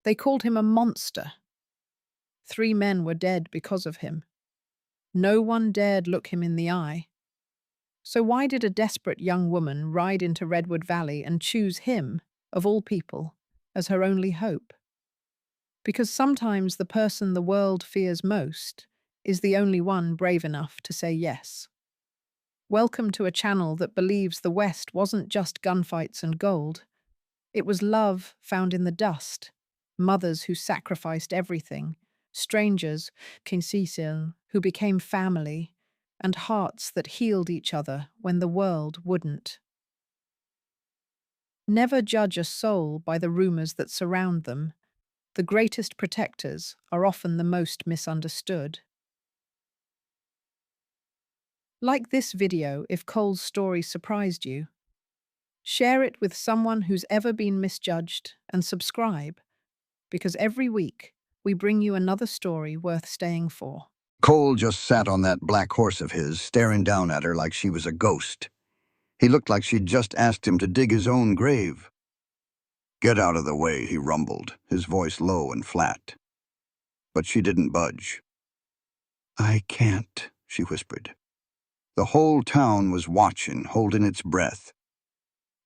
They called him a monster. 3 men were dead because of him. No one dared look him in the eye. So why did a desperate young woman ride into Redwood Valley and choose him, of all people, as her only hope? Because sometimes the person the world fears most is the only one brave enough to say yes. Welcome to a channel that believes the West wasn't just gunfights and gold. It was love found in the dust, mothers who sacrificed everything, strangers, who became family, and hearts that healed each other when the world wouldn't. Never judge a soul by the rumors that surround them. The greatest protectors are often the most misunderstood. Like this video if Cole's story surprised you. Share it with someone who's ever been misjudged and subscribe, because every week we bring you another story worth staying for. Cole just sat on that black horse of his, staring down at her like she was a ghost. He looked like she'd just asked him to dig his own grave. "Get out of the way," he rumbled, his voice low and flat. But she didn't budge. "I can't," she whispered. The whole town was watching, holding its breath.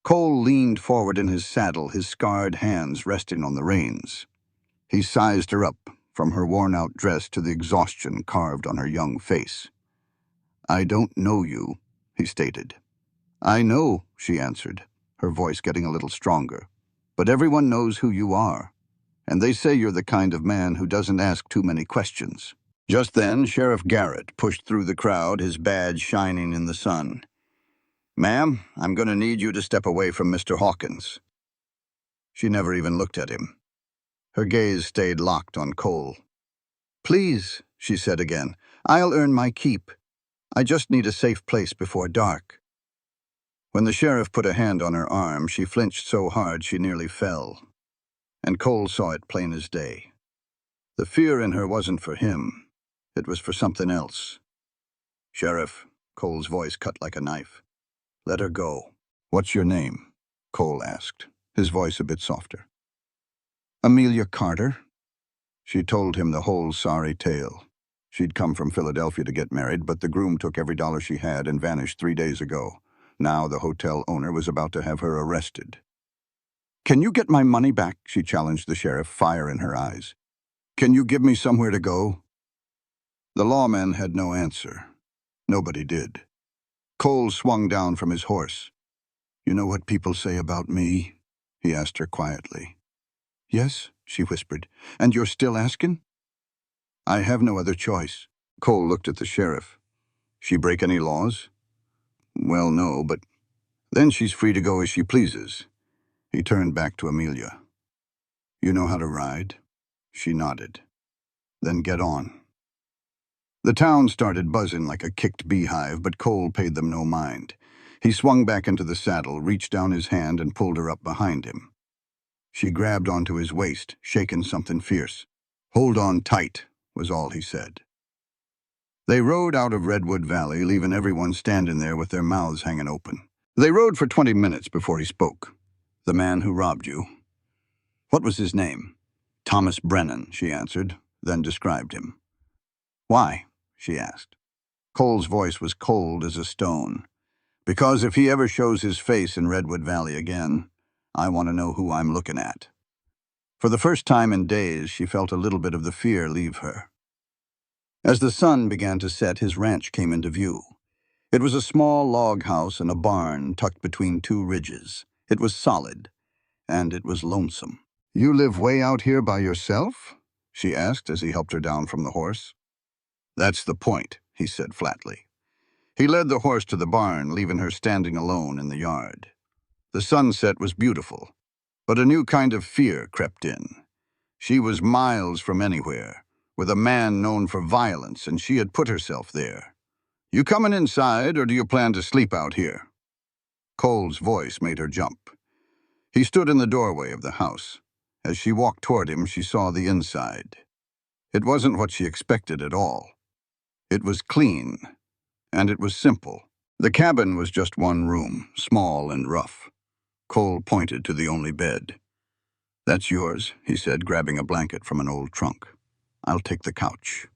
Cole leaned forward in his saddle, his scarred hands resting on the reins. He sized her up, from her worn-out dress to the exhaustion carved on her young face. "I don't know you," he stated. "I know," she answered, her voice getting a little stronger. "But everyone knows who you are, and they say you're the kind of man who doesn't ask too many questions." Just then, Sheriff Garrett pushed through the crowd, his badge shining in the sun. "Ma'am, I'm going to need you to step away from Mr. Hawkins." She never even looked at him. Her gaze stayed locked on Cole. "Please," she said again, "I'll earn my keep. I just need a safe place before dark." When the sheriff put a hand on her arm, she flinched so hard she nearly fell. And Cole saw it plain as day. The fear in her wasn't for him. It was for something else. "Sheriff," Cole's voice cut like a knife. "Let her go." "What's your name?" Cole asked, his voice a bit softer. "Amelia Carter." She told him the whole sorry tale. She'd come from Philadelphia to get married, but the groom took every dollar she had and vanished 3 days ago. Now the hotel owner was about to have her arrested. "Can you get my money back?" she challenged the sheriff, fire in her eyes. "Can you give me somewhere to go?" The lawman had no answer. Nobody did. Cole swung down from his horse. "You know what people say about me?" he asked her quietly. "Yes," she whispered. "And you're still asking?" "I have no other choice." Cole looked at the sheriff. "She break any laws?" "Well, no, but then she's free to go as she pleases." He turned back to Amelia. "You know how to ride?" She nodded. "Then get on." The town started buzzing like a kicked beehive, but Cole paid them no mind. He swung back into the saddle, reached down his hand, and pulled her up behind him. She grabbed onto his waist, shaking something fierce. "Hold on tight," was all he said. They rode out of Redwood Valley, leaving everyone standing there with their mouths hanging open. They rode for 20 minutes before he spoke. "The man who robbed you. What was his name?" "Thomas Brennan," she answered, then described him. "Why?" she asked. Cole's voice was cold as a stone. "Because if he ever shows his face in Redwood Valley again, I want to know who I'm looking at." For the first time in days, she felt a little bit of the fear leave her. As the sun began to set, his ranch came into view. It was a small log house and a barn tucked between 2 ridges. It was solid, and it was lonesome. "You live way out here by yourself?" she asked as he helped her down from the horse. "That's the point," he said flatly. He led the horse to the barn, leaving her standing alone in the yard. The sunset was beautiful, but a new kind of fear crept in. She was miles from anywhere, with a man known for violence, and she had put herself there. "You coming inside, or do you plan to sleep out here?" Cole's voice made her jump. He stood in the doorway of the house. As she walked toward him, she saw the inside. It wasn't what she expected at all. It was clean, and it was simple. The cabin was just one room, small and rough. Cole pointed to the only bed. "That's yours," he said, grabbing a blanket from an old trunk. "I'll take the couch."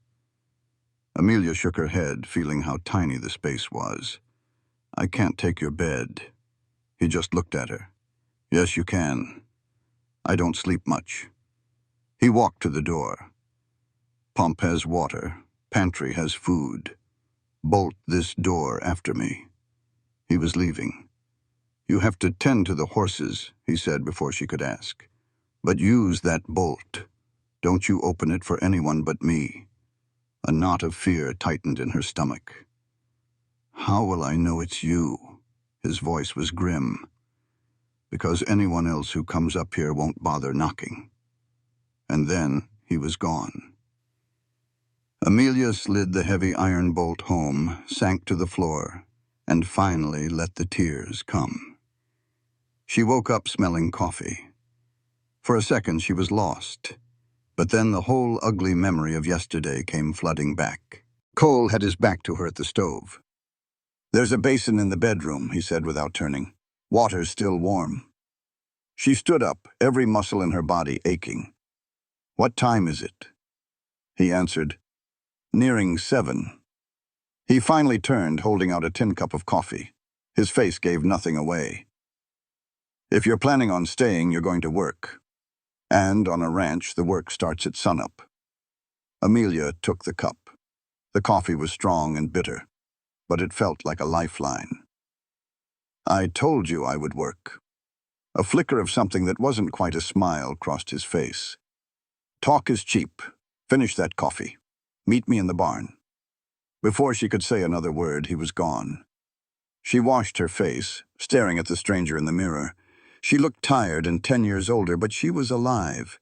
Amelia shook her head, feeling how tiny the space was. "I can't take your bed." He just looked at her. "Yes, you can. I don't sleep much." He walked to the door. "Pump has water. Pantry has food. Bolt this door after me." He was leaving. "You have to tend to the horses," he said before she could ask. "But use that bolt. Don't you open it for anyone but me." A knot of fear tightened in her stomach. "How will I know it's you?" His voice was grim. "Because anyone else who comes up here won't bother knocking." And then he was gone. Amelia slid the heavy iron bolt home, sank to the floor, and finally let the tears come. She woke up smelling coffee. For a second she was lost, but then the whole ugly memory of yesterday came flooding back. Cole had his back to her at the stove. "There's a basin in the bedroom," he said without turning. "Water's still warm." She stood up, every muscle in her body aching. "What time is it?" He answered, "Nearing 7. He finally turned, holding out a tin cup of coffee. His face gave nothing away. "If you're planning on staying, you're going to work. And on a ranch, the work starts at sunup." Amelia took the cup. The coffee was strong and bitter, but it felt like a lifeline. "I told you I would work." A flicker of something that wasn't quite a smile crossed his face. "Talk is cheap. Finish that coffee. Meet me in the barn." Before she could say another word, he was gone. She washed her face, staring at the stranger in the mirror. She looked tired and 10 years older, but she was alive.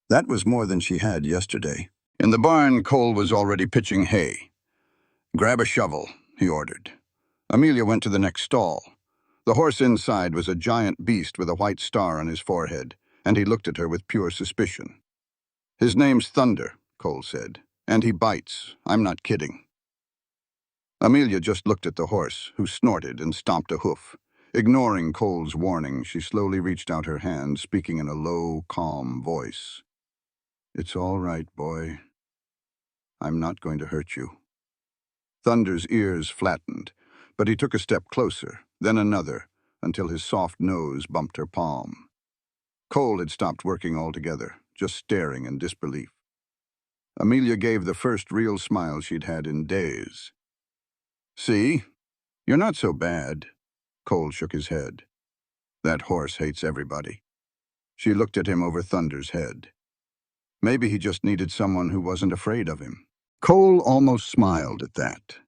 That was more than she had yesterday. In the barn, Cole was already pitching hay. "Grab a shovel," he ordered. Amelia went to the next stall. The horse inside was a giant beast with a white star on his forehead, and he looked at her with pure suspicion. "His name's Thunder," Cole said, "and he bites. I'm not kidding." Amelia just looked at the horse, who snorted and stomped a hoof. Ignoring Cole's warning, she slowly reached out her hand, speaking in a low, calm voice. "It's all right, boy. I'm not going to hurt you." Thunder's ears flattened, but he took a step closer, then another, until his soft nose bumped her palm. Cole had stopped working altogether, just staring in disbelief. Amelia gave the first real smile she'd had in days. "See? You're not so bad." Cole shook his head. "That horse hates everybody." She looked at him over Thunder's head. Maybe he just needed someone who wasn't afraid of him. Cole almost smiled at that.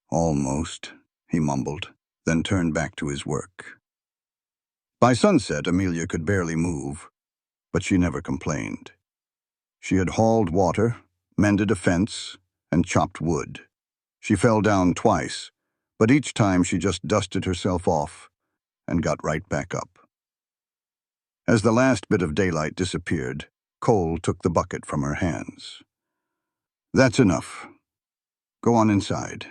"Almost," he mumbled, then turned back to his work. By sunset, Amelia could barely move, but she never complained. She had hauled water, mended a fence, and chopped wood. She fell down twice, but each time she just dusted herself off and got right back up. As the last bit of daylight disappeared, Cole took the bucket from her hands. "That's enough. Go on inside."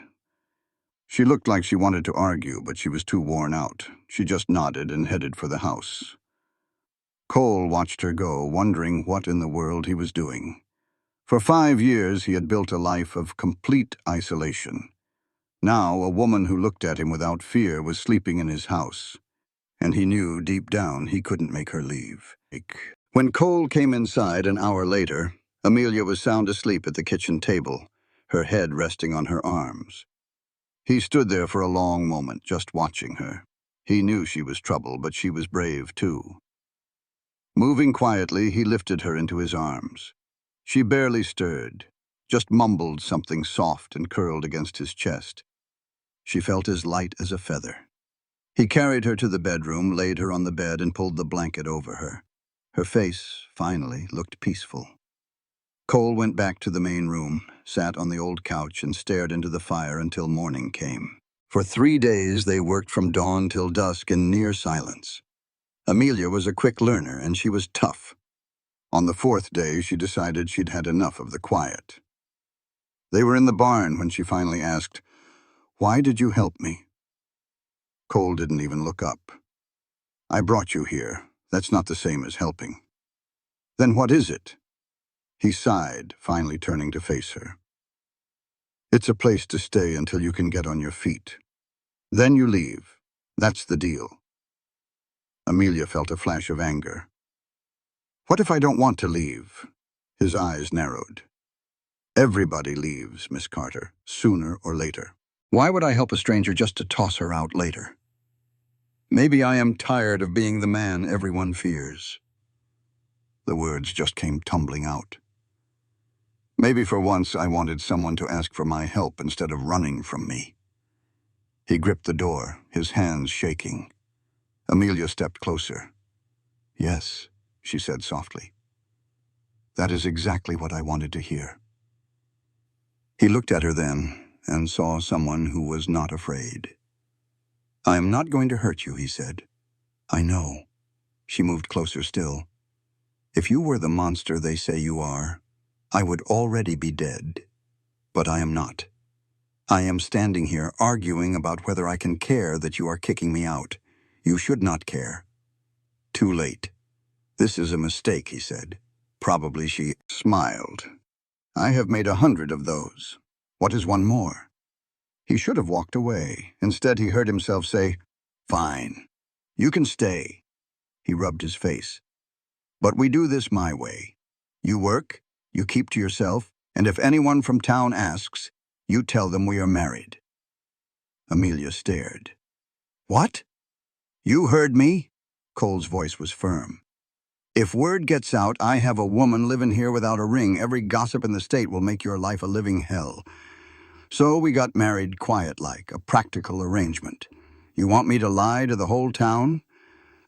She looked like she wanted to argue, but she was too worn out. She just nodded and headed for the house. Cole watched her go, wondering what in the world he was doing. For 5 years, he had built a life of complete isolation. Now, a woman who looked at him without fear was sleeping in his house, and he knew deep down he couldn't make her leave. When Cole came inside an hour later, Amelia was sound asleep at the kitchen table, her head resting on her arms. He stood there for a long moment, just watching her. He knew she was trouble, but she was brave, too. Moving quietly, he lifted her into his arms. She barely stirred, just mumbled something soft and curled against his chest. She felt as light as a feather. He carried her to the bedroom, laid her on the bed, and pulled the blanket over her. Her face, finally, looked peaceful. Cole went back to the main room, sat on the old couch, and stared into the fire until morning came. For 3 days, they worked from dawn till dusk in near silence. Amelia was a quick learner, and she was tough. On the 4th day, she decided she'd had enough of the quiet. They were in the barn when she finally asked, "Why did you help me?" Cole didn't even look up. "I brought you here. That's not the same as helping." Then what is it? He sighed, finally turning to face her. It's a place to stay until you can get on your feet. Then you leave. That's the deal. Amelia felt a flash of anger. What if I don't want to leave? His eyes narrowed. Everybody leaves, Miss Carter, sooner or later. Why would I help a stranger just to toss her out later? Maybe I am tired of being the man everyone fears. The words just came tumbling out. Maybe for once I wanted someone to ask for my help instead of running from me. He gripped the door, his hands shaking. Amelia stepped closer. Yes, she said softly. That is exactly what I wanted to hear. He looked at her then and saw someone who was not afraid. I am not going to hurt you, he said. I know. She moved closer still. If you were the monster they say you are, I would already be dead. But I am not. I am standing here arguing about whether I can care that you are kicking me out. You should not care. Too late. This is a mistake, he said. Probably she smiled. I have made 100 of those. What is one more? He should have walked away. Instead, he heard himself say, Fine. You can stay. He rubbed his face. But we do this my way. You work, you keep to yourself, and if anyone from town asks, you tell them we are married. Amelia stared. What? You heard me? Cole's voice was firm. If word gets out I have a woman living here without a ring, every gossip in the state will make your life a living hell. So we got married quiet-like, a practical arrangement. You want me to lie to the whole town?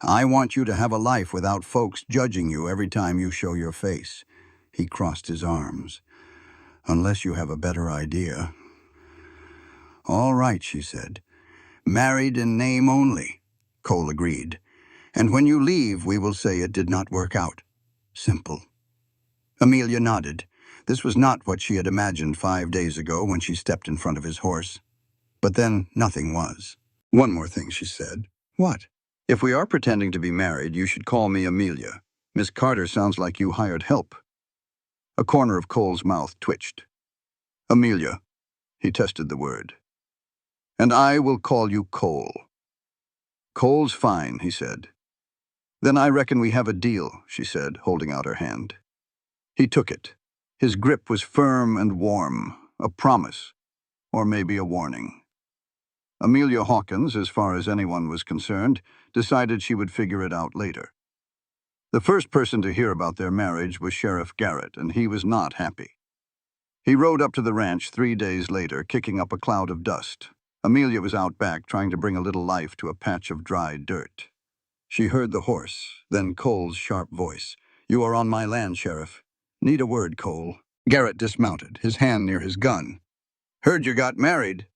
I want you to have a life without folks judging you every time you show your face. He crossed his arms. Unless you have a better idea. All right, she said. Married in name only. Cole agreed. And when you leave, we will say it did not work out. Simple. Amelia nodded. This was not what she had imagined 5 days ago when she stepped in front of his horse. But then nothing was. One more thing, she said. What? If we are pretending to be married, you should call me Amelia. Miss Carter sounds like you hired help. A corner of Cole's mouth twitched. Amelia. He tested the word. And I will call you Cole. Cole's fine, he said. Then I reckon we have a deal, she said, holding out her hand. He took it. His grip was firm and warm, a promise, or maybe a warning. Amelia Hawkins, as far as anyone was concerned, decided she would figure it out later. The first person to hear about their marriage was Sheriff Garrett, and he was not happy. He rode up to the ranch 3 days later, kicking up a cloud of dust. Amelia was out back, trying to bring a little life to a patch of dry dirt. She heard the horse, then Cole's sharp voice. You are on my land, Sheriff. Need a word, Cole. Garrett dismounted, his hand near his gun. Heard you got married.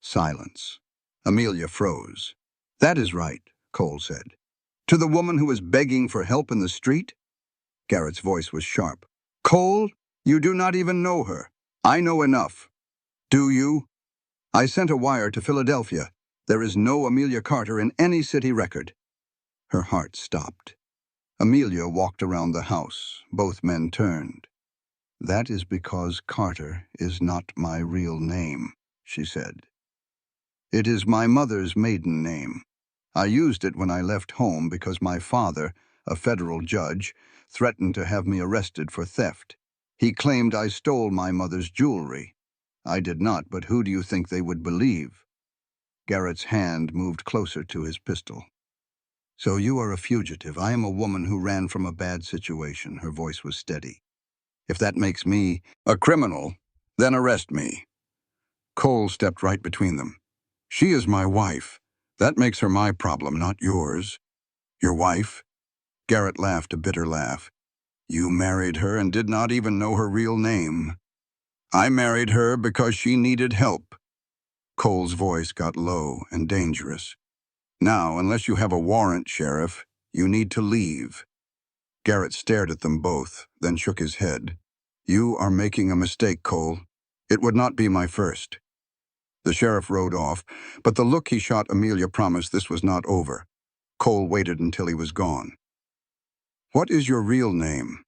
Silence. Amelia froze. That is right, Cole said. To the woman who was begging for help in the street? Garrett's voice was sharp. Cole, you do not even know her. I know enough. Do you? I sent a wire to Philadelphia. There is no Amelia Carter in any city record. Her heart stopped. Amelia walked around the house. Both men turned. That is because Carter is not my real name, she said. It is my mother's maiden name. I used it when I left home because my father, a federal judge, threatened to have me arrested for theft. He claimed I stole my mother's jewelry. I did not, but who do you think they would believe? Garrett's hand moved closer to his pistol. So you are a fugitive. I am a woman who ran from a bad situation. Her voice was steady. If that makes me a criminal, then arrest me. Cole stepped right between them. She is my wife. That makes her my problem, not yours. Your wife? Garrett laughed a bitter laugh. You married her and did not even know her real name. I married her because she needed help. Cole's voice got low and dangerous. Now, unless you have a warrant, Sheriff, you need to leave. Garrett stared at them both, then shook his head. You are making a mistake, Cole. It would not be my first. The sheriff rode off, but the look he shot Amelia promised this was not over. Cole waited until he was gone. What is your real name?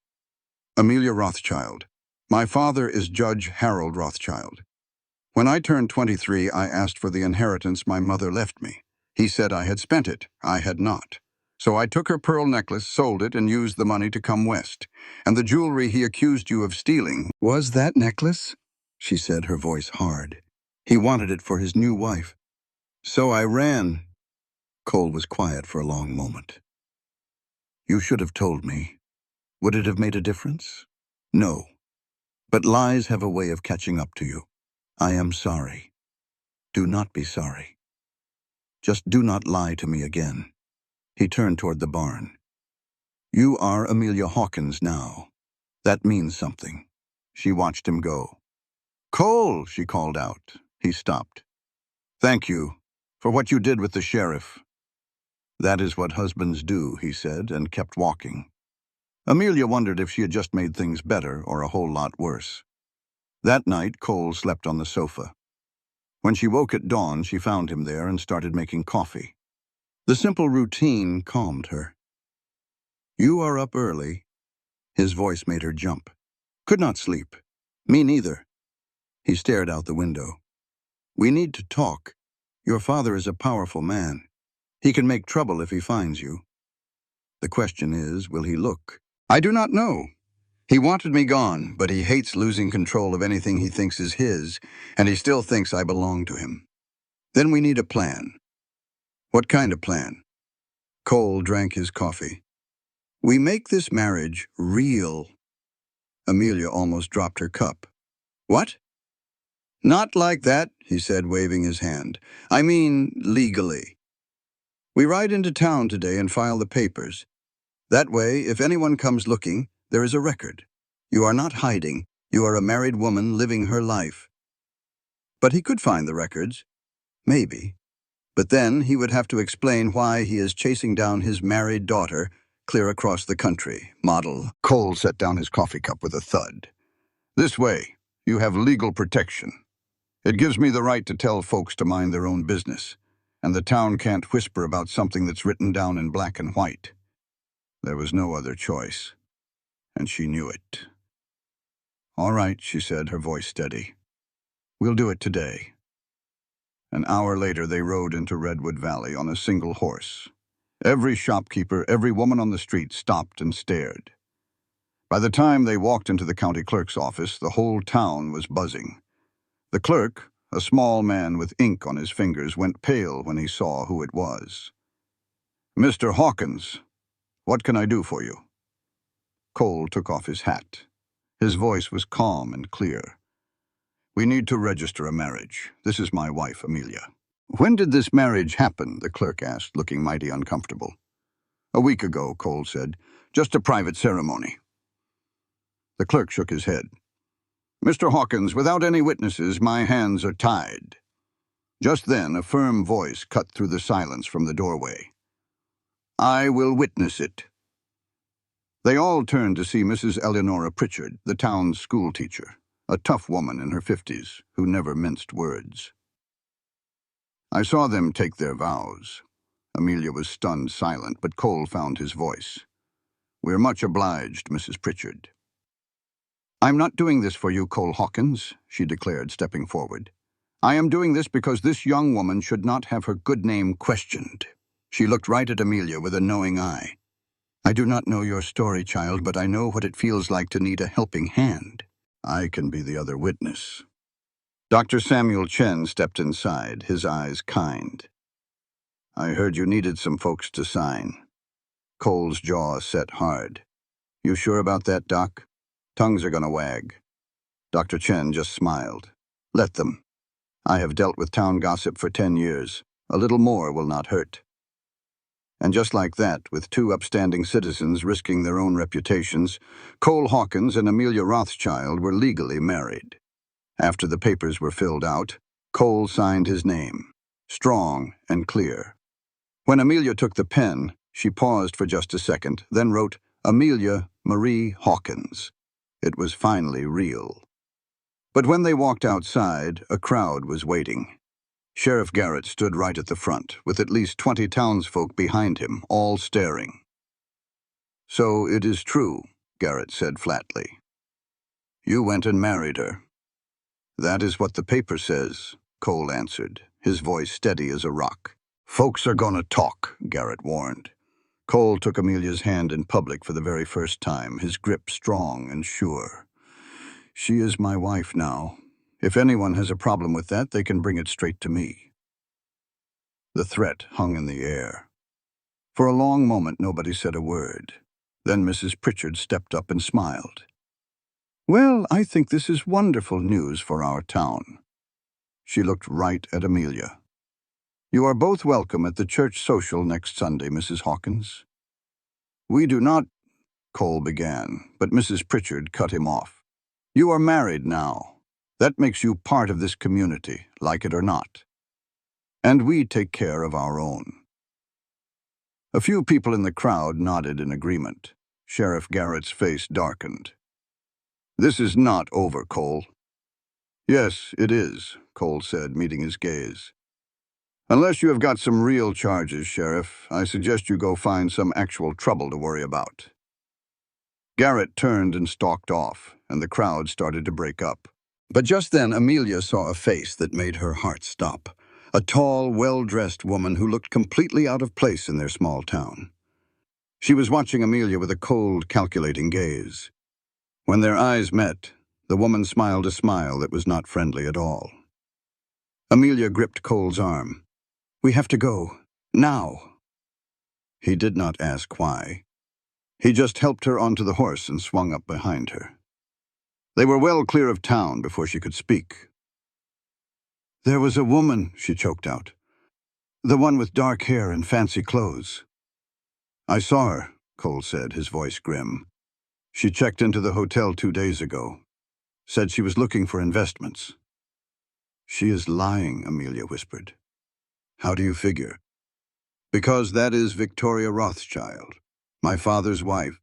Amelia Rothschild. My father is Judge Harold Rothschild. When I turned 23, I asked for the inheritance my mother left me. He said I had spent it. I had not. So I took her pearl necklace, sold it, and used the money to come west. And the jewelry he accused you of stealing was that necklace? She said, her voice hard. He wanted it for his new wife. So I ran. Cole was quiet for a long moment. You should have told me. Would it have made a difference? No. But lies have a way of catching up to you. I am sorry. Do not be sorry. Just do not lie to me again. He turned toward the barn. You are Amelia Hawkins now. That means something. She watched him go. Cole, she called out. He stopped. Thank you for what you did with the sheriff. That is what husbands do, he said, and kept walking. Amelia wondered if she had just made things better or a whole lot worse. That night, Cole slept on the sofa. When she woke at dawn, she found him there and started making coffee. The simple routine calmed her. You are up early. His voice made her jump. Could not sleep. Me neither. He stared out the window. We need to talk. Your father is a powerful man. He can make trouble if he finds you. The question is, will he look? I do not know. He wanted me gone, but he hates losing control of anything he thinks is his, and he still thinks I belong to him. Then we need a plan. What kind of plan? Cole drank his coffee. We make this marriage real. Amelia almost dropped her cup. What? Not like that, he said, waving his hand. I mean, legally. We ride into town today and file the papers. That way, if anyone comes looking, there is a record. You are not hiding. You are a married woman living her life. But he could find the records. Maybe. But then he would have to explain why he is chasing down his married daughter clear across the country. Model. Cole set down his coffee cup with a thud. This way, you have legal protection. It gives me the right to tell folks to mind their own business, and the town can't whisper about something that's written down in black and white. There was no other choice, and she knew it. All right, she said, her voice steady. We'll do it today. An hour later, they rode into Redwood Valley on a single horse. Every shopkeeper, every woman on the street stopped and stared. By the time they walked into the county clerk's office, the whole town was buzzing. The clerk, a small man with ink on his fingers, went pale when he saw who it was. Mr. Hawkins, what can I do for you? Cole took off his hat. His voice was calm and clear. We need to register a marriage. This is my wife, Amelia. When did this marriage happen? The clerk asked, looking mighty uncomfortable. A week ago, Cole said. Just a private ceremony. The clerk shook his head. Mr. Hawkins, without any witnesses, my hands are tied. Just then, a firm voice cut through the silence from the doorway. I will witness it. They all turned to see Mrs. Eleanora Pritchard, the town's schoolteacher, a tough woman in her 50s who never minced words. I saw them take their vows. Amelia was stunned silent, but Cole found his voice. We're much obliged, Mrs. Pritchard. I'm not doing this for you, Cole Hawkins, she declared, stepping forward. I am doing this because this young woman should not have her good name questioned. She looked right at Amelia with a knowing eye. I do not know your story, child, but I know what it feels like to need a helping hand. I can be the other witness. Dr. Samuel Chen stepped inside, his eyes kind. I heard you needed some folks to sign. Cole's jaw set hard. You sure about that, Doc? Tongues are gonna wag. Dr. Chen just smiled. Let them. I have dealt with town gossip for 10 years. A little more will not hurt. And just like that, with two upstanding citizens risking their own reputations, Cole Hawkins and Amelia Rothschild were legally married. After the papers were filled out, Cole signed his name, strong and clear. When Amelia took the pen, she paused for just a second, then wrote, Amelia Marie Hawkins. It was finally real. But when they walked outside, a crowd was waiting. Sheriff Garrett stood right at the front, with at least 20 townsfolk behind him, all staring. "So it is true," Garrett said flatly. "You went and married her." "That is what the paper says," Cole answered, his voice steady as a rock. "Folks are gonna talk," Garrett warned. Cole took Amelia's hand in public for the very first time, his grip strong and sure. "She is my wife now. If anyone has a problem with that, they can bring it straight to me." The threat hung in the air. For a long moment, nobody said a word. Then Mrs. Pritchard stepped up and smiled. "Well, I think this is wonderful news for our town." She looked right at Amelia. "You are both welcome at the church social next Sunday, Mrs. Hawkins." "We do not," Cole began, but Mrs. Pritchard cut him off. "You are married now. That makes you part of this community, like it or not. And we take care of our own." A few people in the crowd nodded in agreement. Sheriff Garrett's face darkened. "This is not over, Cole." "Yes, it is," Cole said, meeting his gaze. "Unless you have got some real charges, Sheriff, I suggest you go find some actual trouble to worry about." Garrett turned and stalked off, and the crowd started to break up. But just then Amelia saw a face that made her heart stop. A tall, well-dressed woman who looked completely out of place in their small town. She was watching Amelia with a cold, calculating gaze. When their eyes met, the woman smiled a smile that was not friendly at all. Amelia gripped Cole's arm. "We have to go. Now." He did not ask why. He just helped her onto the horse and swung up behind her. They were well clear of town before she could speak. "There was a woman," she choked out. "The one with dark hair and fancy clothes." "I saw her," Cole said, his voice grim. "She checked into the hotel 2 days ago. Said she was looking for investments." "She is lying," Amelia whispered. "How do you figure?" "Because that is Victoria Rothschild, my father's wife.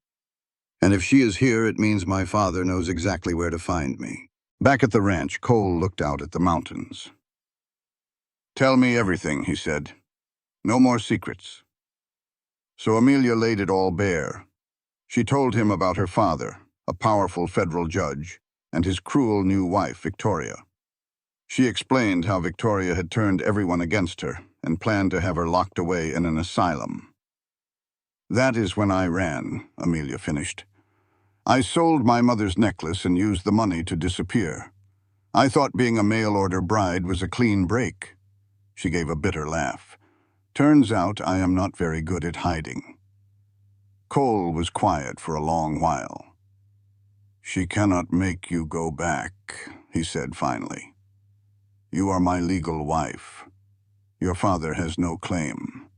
And if she is here, it means my father knows exactly where to find me." Back at the ranch, Cole looked out at the mountains. "Tell me everything," he said. "No more secrets." So Amelia laid it all bare. She told him about her father, a powerful federal judge, and his cruel new wife, Victoria. She explained how Victoria had turned everyone against her and planned to have her locked away in an asylum. "That is when I ran," Amelia finished. "I sold my mother's necklace and used the money to disappear. I thought being a mail-order bride was a clean break." She gave a bitter laugh. "Turns out I am not very good at hiding." Cole was quiet for a long while. "She cannot make you go back," he said finally. "You are my legal wife. Your father has no claim."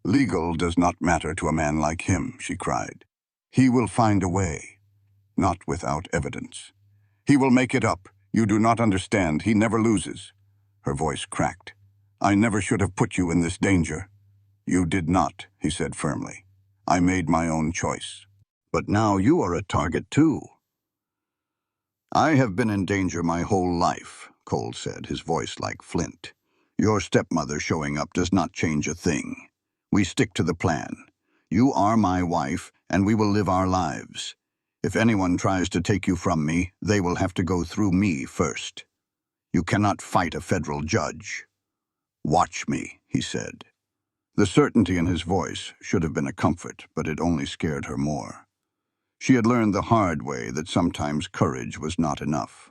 "Legal does not matter to a man like him," she cried. "He will find a way, not without evidence. He will make it up. You do not understand. He never loses." Her voice cracked. "I never should have put you in this danger." "You did not," he said firmly. "I made my own choice." "But now you are a target too." "I have been in danger my whole life," Cole said, his voice like flint. "Your stepmother showing up does not change a thing. We stick to the plan. You are my wife, and we will live our lives. If anyone tries to take you from me, they will have to go through me first. You cannot fight a federal judge." "Watch me," he said. The certainty in his voice should have been a comfort, but it only scared her more. She had learned the hard way that sometimes courage was not enough.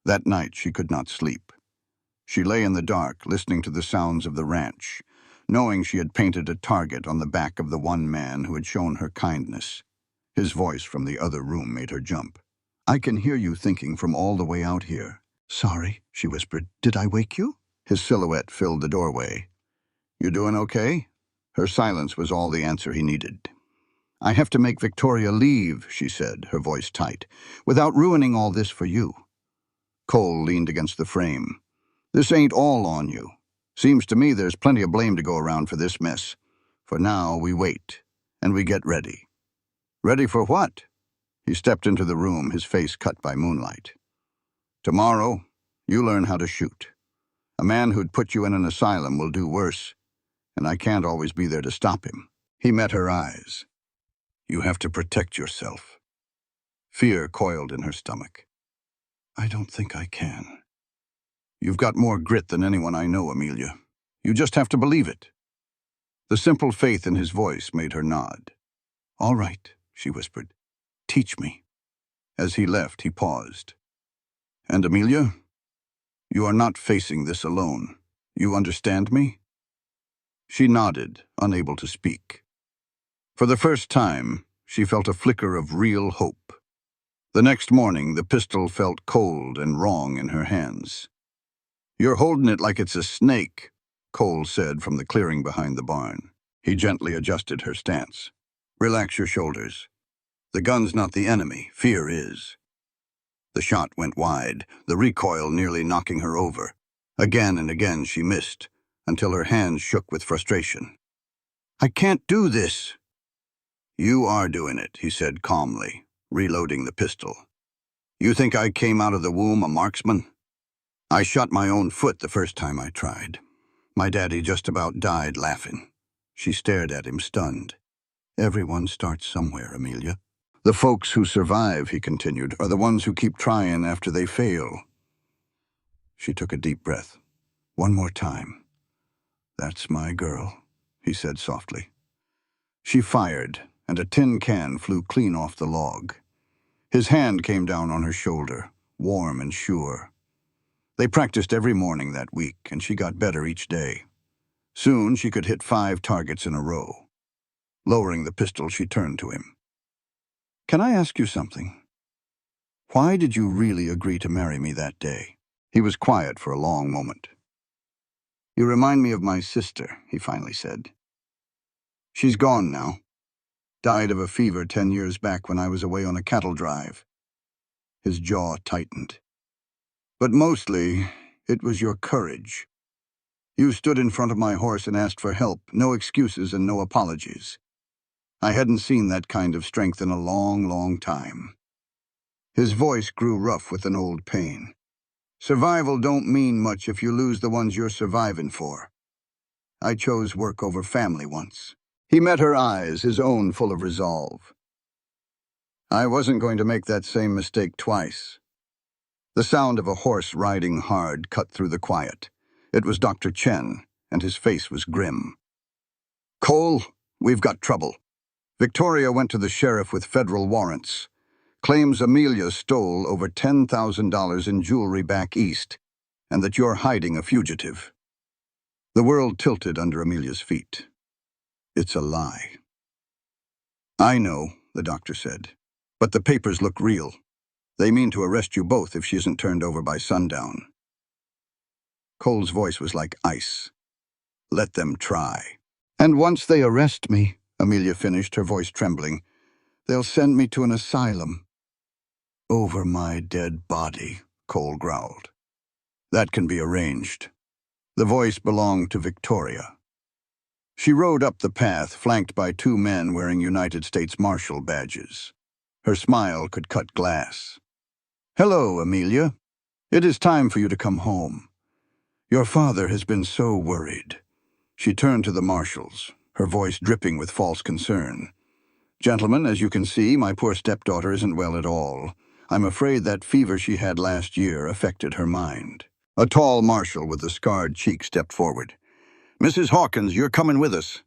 That night she could not sleep. She lay in the dark, listening to the sounds of the ranch, knowing she had painted a target on the back of the one man who had shown her kindness. His voice from the other room made her jump. "I can hear you thinking from all the way out here." "Sorry," she whispered. "Did I wake you?" His silhouette filled the doorway. "You doing okay?" Her silence was all the answer he needed. "I have to make Victoria leave," she said, her voice tight, "without ruining all this for you." Cole leaned against the frame. "This ain't all on you. Seems to me there's plenty of blame to go around for this mess. For now, we wait, and we get ready." "Ready for what?" He stepped into the room, his face cut by moonlight. "Tomorrow, you learn how to shoot. A man who'd put you in an asylum will do worse, and I can't always be there to stop him." He met her eyes. You have to protect yourself. Fear coiled in her stomach. I don't think I can. You've got more grit than anyone I know, Amelia. You just have to believe it. The simple faith in his voice made her nod. All right, she whispered. Teach me. As he left, he paused. And Amelia, you are not facing this alone. You understand me? She nodded, unable to speak. For the first time, she felt a flicker of real hope. The next morning, the pistol felt cold and wrong in her hands. You're holding it like it's a snake, Cole said from the clearing behind the barn. He gently adjusted her stance. Relax your shoulders. The gun's not the enemy, fear is. The shot went wide, the recoil nearly knocking her over. Again and again she missed, until her hands shook with frustration. I can't do this. You are doing it, he said calmly, reloading the pistol. You think I came out of the womb a marksman? I shot my own foot the first time I tried. My daddy just about died laughing. She stared at him, stunned. Everyone starts somewhere, Amelia. The folks who survive, he continued, are the ones who keep trying after they fail. She took a deep breath. One more time. That's my girl, he said softly. She fired, and a tin can flew clean off the log. His hand came down on her shoulder, warm and sure. They practiced every morning that week, and she got better each day. Soon she could hit 5 targets in a row. Lowering the pistol, she turned to him. Can I ask you something? Why did you really agree to marry me that day? He was quiet for a long moment. You remind me of my sister, he finally said. She's gone now. Died of a fever 10 years back when I was away on a cattle drive. His jaw tightened. But mostly, it was your courage. You stood in front of my horse and asked for help, no excuses and no apologies. I hadn't seen that kind of strength in a long, long time. His voice grew rough with an old pain. Survival don't mean much if you lose the ones you're surviving for. I chose work over family once. He met her eyes, his own full of resolve. I wasn't going to make that same mistake twice. The sound of a horse riding hard cut through the quiet. It was Dr. Chen, and his face was grim. Cole, we've got trouble. Victoria went to the sheriff with federal warrants. Claims Amelia stole over $10,000 in jewelry back east, and that you're hiding a fugitive. The world tilted under Amelia's feet. It's a lie. I know, the doctor said, but the papers look real. They mean to arrest you both if she isn't turned over by sundown. Cole's voice was like ice. Let them try. And once they arrest me, Amelia finished, her voice trembling, they'll send me to an asylum. Over my dead body, Cole growled. That can be arranged. The voice belonged to Victoria. She rode up the path, flanked by 2 men wearing United States Marshal badges. Her smile could cut glass. Hello, Amelia. It is time for you to come home. Your father has been so worried. She turned to the marshals, her voice dripping with false concern. Gentlemen, as you can see, my poor stepdaughter isn't well at all. I'm afraid that fever she had last year affected her mind. A tall marshal with a scarred cheek stepped forward. Mrs. Hawkins, you're coming with us.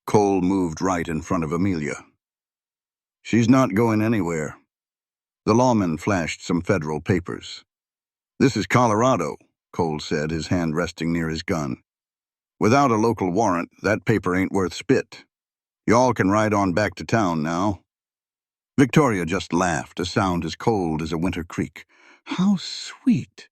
Cole moved right in front of Amelia. She's not going anywhere. The lawman flashed some federal papers. This is Colorado, Cole said, his hand resting near his gun. Without a local warrant, that paper ain't worth spit. Y'all can ride on back to town now. Victoria just laughed, a sound as cold as a winter creek. How sweet.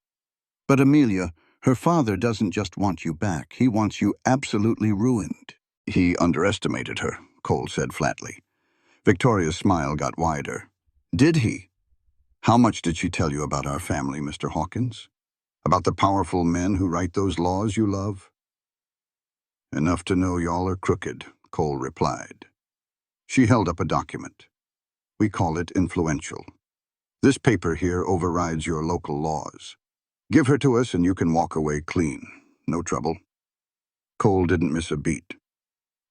But Amelia, her father doesn't just want you back. He wants you absolutely ruined. He underestimated her, Cole said flatly. Victoria's smile got wider. Did he? How much did she tell you about our family, Mr. Hawkins? About the powerful men who write those laws you love? Enough to know y'all are crooked, Cole replied. She held up a document. We call it influential. This paper here overrides your local laws. Give her to us and you can walk away clean. No trouble. Cole didn't miss a beat.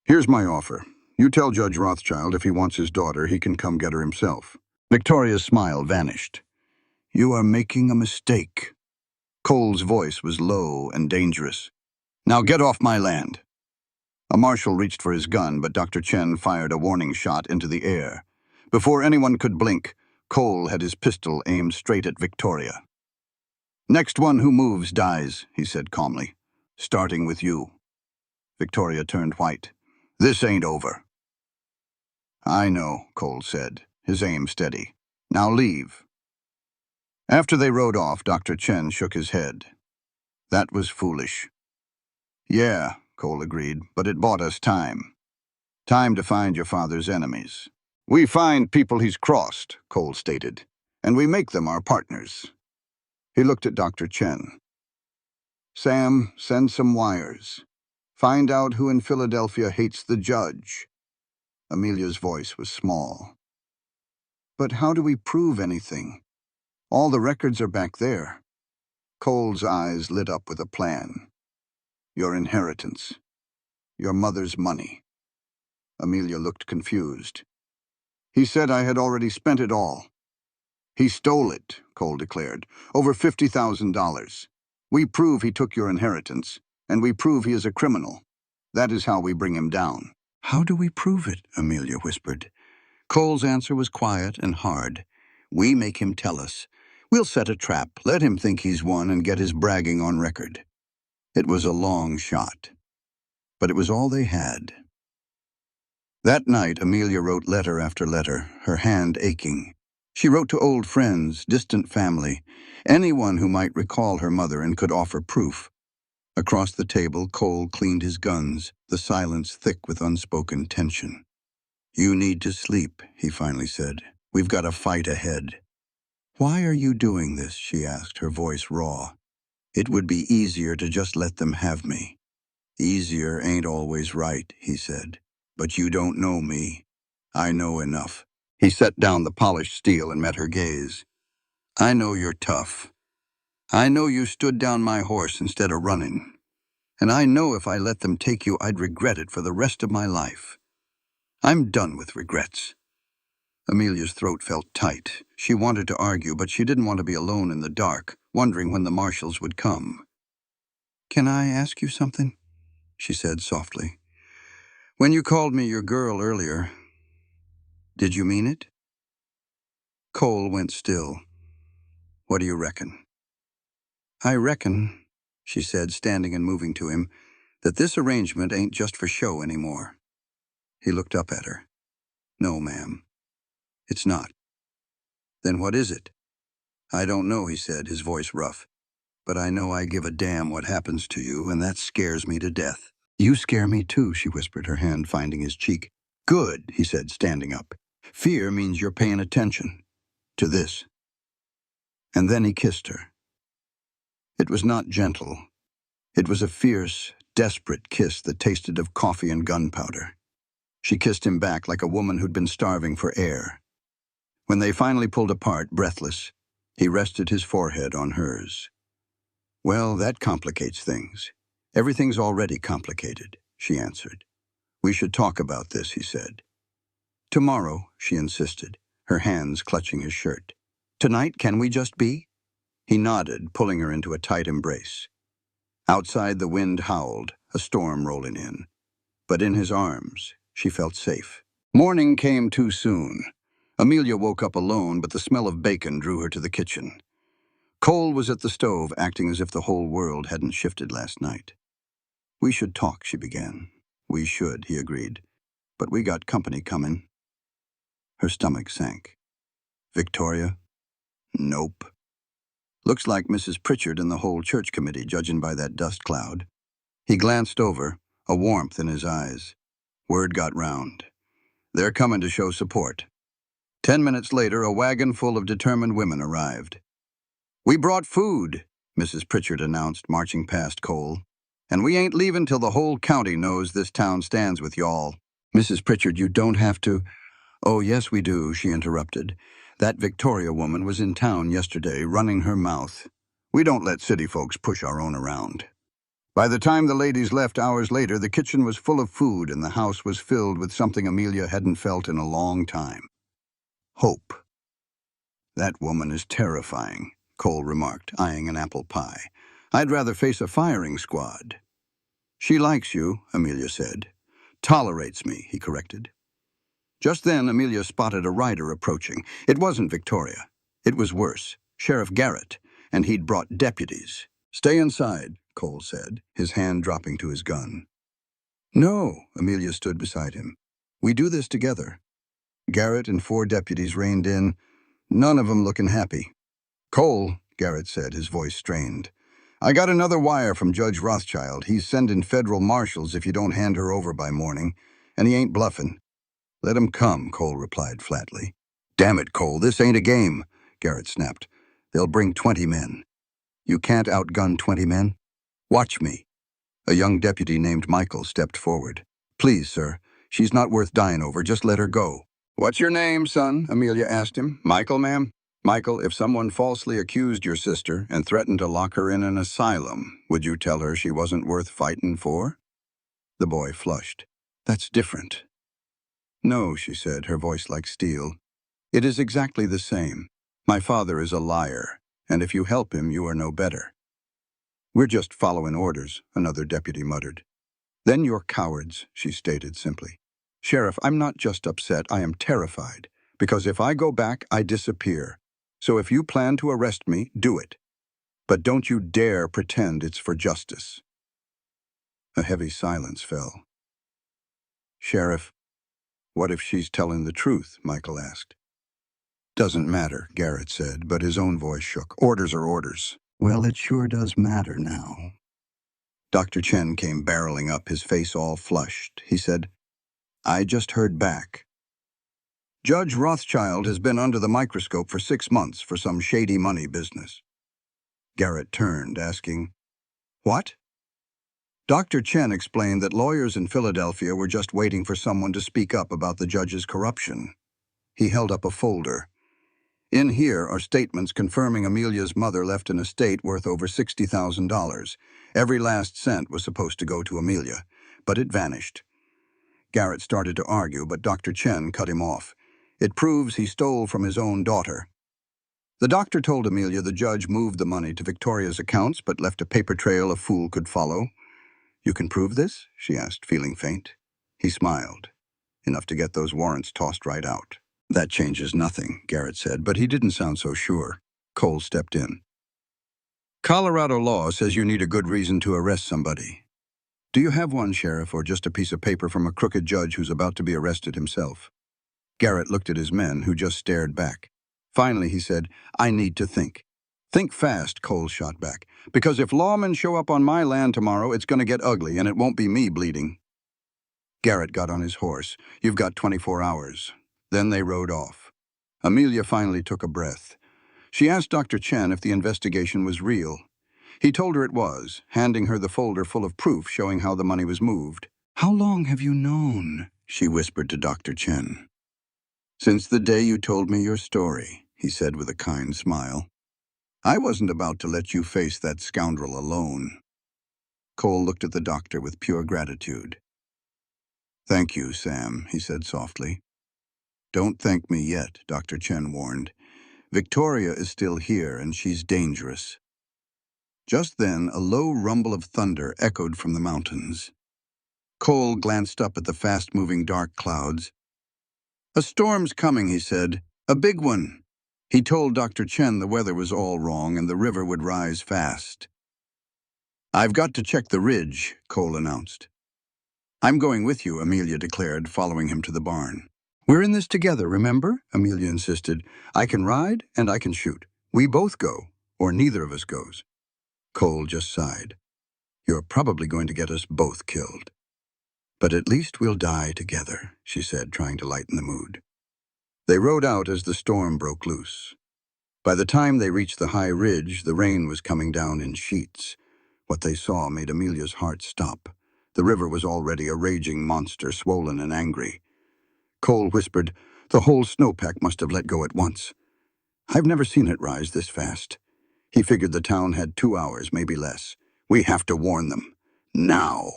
Here's my offer. You tell Judge Rothschild if he wants his daughter, he can come get her himself. Victoria's smile vanished. You are making a mistake. Cole's voice was low and dangerous. Now get off my land. A marshal reached for his gun, but Dr. Chen fired a warning shot into the air. Before anyone could blink, Cole had his pistol aimed straight at Victoria. Next one who moves dies, he said calmly. Starting with you. Victoria turned white. This ain't over. I know, Cole said, his aim steady. Now leave. After they rode off, Dr. Chen shook his head. That was foolish. Yeah, Cole agreed, but it bought us time. Time to find your father's enemies. We find people he's crossed, Cole stated, and we make them our partners. He looked at Dr. Chen. Sam, send some wires. Find out who in Philadelphia hates the judge. Amelia's voice was small. But how do we prove anything? All the records are back there. Cole's eyes lit up with a plan. Your inheritance. Your mother's money. Amelia looked confused. He said I had already spent it all. He stole it, Cole declared. Over $50,000. We prove he took your inheritance, and we prove he is a criminal. That is how we bring him down. How do we prove it? Amelia whispered. Cole's answer was quiet and hard. We make him tell us. We'll set a trap, let him think he's won, and get his bragging on record. It was a long shot, but it was all they had. That night, Amelia wrote letter after letter, her hand aching. She wrote to old friends, distant family, anyone who might recall her mother and could offer proof. Across the table, Cole cleaned his guns, the silence thick with unspoken tension. You need to sleep, he finally said. We've got a fight ahead. Why are you doing this? She asked, her voice raw. It would be easier to just let them have me. Easier ain't always right, he said. But you don't know me. I know enough. He set down the polished steel and met her gaze. I know you're tough. I know you stood down my horse instead of running. And I know if I let them take you, I'd regret it for the rest of my life. I'm done with regrets. Amelia's throat felt tight. She wanted to argue, but she didn't want to be alone in the dark, wondering when the marshals would come. Can I ask you something? She said softly. When you called me your girl earlier, did you mean it? Cole went still. What do you reckon? I reckon, she said, standing and moving to him, that this arrangement ain't just for show anymore. He looked up at her. No, ma'am. It's not. Then what is it? I don't know, he said, his voice rough. But I know I give a damn what happens to you, and that scares me to death. You scare me too, she whispered, her hand finding his cheek. Good, he said, standing up. Fear means you're paying attention to this. And then he kissed her. It was not gentle. It was a fierce, desperate kiss that tasted of coffee and gunpowder. She kissed him back like a woman who'd been starving for air. When they finally pulled apart, breathless, he rested his forehead on hers. Well, that complicates things. Everything's already complicated, she answered. We should talk about this, he said. Tomorrow, she insisted, her hands clutching his shirt. Tonight, can we just be? He nodded, pulling her into a tight embrace. Outside, the wind howled, a storm rolling in. But in his arms, she felt safe. Morning came too soon. Amelia woke up alone, but the smell of bacon drew her to the kitchen. Cole was at the stove, acting as if the whole world hadn't shifted last night. We should talk, she began. We should, he agreed. But we got company coming. Her stomach sank. Victoria? Nope. Looks like Mrs. Pritchard and the whole church committee, judging by that dust cloud. He glanced over, a warmth in his eyes. Word got round. They're coming to show support. 10 minutes later, a wagon full of determined women arrived. We brought food, Mrs. Pritchard announced, marching past Cole. And we ain't leaving till the whole county knows this town stands with y'all. Mrs. Pritchard, you don't have to. Oh, yes, we do, she interrupted. That Victoria woman was in town yesterday, running her mouth. We don't let city folks push our own around. By the time the ladies left hours later, the kitchen was full of food and the house was filled with something Amelia hadn't felt in a long time. Hope. That woman is terrifying, Cole remarked, eyeing an apple pie. I'd rather face a firing squad. She likes you, Amelia said. Tolerates me, he corrected. Just then, Amelia spotted a rider approaching. It wasn't Victoria. It was worse, Sheriff Garrett, and he'd brought deputies. Stay inside, Cole said, his hand dropping to his gun. No, Amelia stood beside him. We do this together. Garrett and 4 deputies reined in, none of them looking happy. Cole, Garrett said, his voice strained. I got another wire from Judge Rothschild. He's sending federal marshals if you don't hand her over by morning, and he ain't bluffing. Let him come, Cole replied flatly. Damn it, Cole, this ain't a game, Garrett snapped. They'll bring 20 men. You can't outgun 20 men? Watch me. A young deputy named Michael stepped forward. Please, sir, she's not worth dying over. Just let her go. What's your name, son? Amelia asked him. Michael, ma'am? Michael, if someone falsely accused your sister and threatened to lock her in an asylum, would you tell her she wasn't worth fighting for? The boy flushed. That's different. No, she said, her voice like steel. It is exactly the same. My father is a liar, and if you help him, you are no better. We're just following orders, another deputy muttered. Then you're cowards, she stated simply. Sheriff, I'm not just upset, I am terrified, because if I go back, I disappear. So if you plan to arrest me, do it. But don't you dare pretend it's for justice. A heavy silence fell. Sheriff, what if she's telling the truth? Michael asked. Doesn't matter, Garrett said, but his own voice shook. Orders are orders. Well, it sure does matter now. Dr. Chen came barreling up, his face all flushed. He said, I just heard back. Judge Rothschild has been under the microscope for 6 months for some shady money business. Garrett turned, asking, What? Dr. Chen explained that lawyers in Philadelphia were just waiting for someone to speak up about the judge's corruption. He held up a folder. In here are statements confirming Amelia's mother left an estate worth over $60,000. Every last cent was supposed to go to Amelia, but it vanished. Garrett started to argue, but Dr. Chen cut him off. It proves he stole from his own daughter. The doctor told Amelia the judge moved the money to Victoria's accounts, but left a paper trail a fool could follow. You can prove this? She asked, feeling faint. He smiled. Enough to get those warrants tossed right out. That changes nothing, Garrett said, but he didn't sound so sure. Cole stepped in. Colorado law says you need a good reason to arrest somebody. Do you have one, Sheriff, or just a piece of paper from a crooked judge who's about to be arrested himself? Garrett looked at his men, who just stared back. Finally, he said, I need to think. Think fast, Cole shot back, because if lawmen show up on my land tomorrow, it's going to get ugly, and it won't be me bleeding. Garrett got on his horse. You've got 24 hours. Then they rode off. Amelia finally took a breath. She asked Dr. Chen if the investigation was real. He told her it was, handing her the folder full of proof showing how the money was moved. How long have you known? She whispered to Dr. Chen. Since the day you told me your story, he said with a kind smile. I wasn't about to let you face that scoundrel alone. Cole looked at the doctor with pure gratitude. Thank you, Sam, he said softly. Don't thank me yet, Dr. Chen warned. Victoria is still here, and she's dangerous. Just then, a low rumble of thunder echoed from the mountains. Cole glanced up at the fast-moving dark clouds. A storm's coming, he said. A big one. He told Dr. Chen the weather was all wrong and the river would rise fast. I've got to check the ridge, Cole announced. I'm going with you, Amelia declared, following him to the barn. We're in this together, remember? Amelia insisted. I can ride and I can shoot. We both go, or neither of us goes. Cole just sighed. You're probably going to get us both killed. But at least we'll die together, she said, trying to lighten the mood. They rode out as the storm broke loose. By the time they reached the high ridge, the rain was coming down in sheets. What they saw made Amelia's heart stop. The river was already a raging monster, swollen and angry. Cole whispered, the whole snowpack must have let go at once. I've never seen it rise this fast. He figured the town had 2 hours, maybe less. We have to warn them. Now!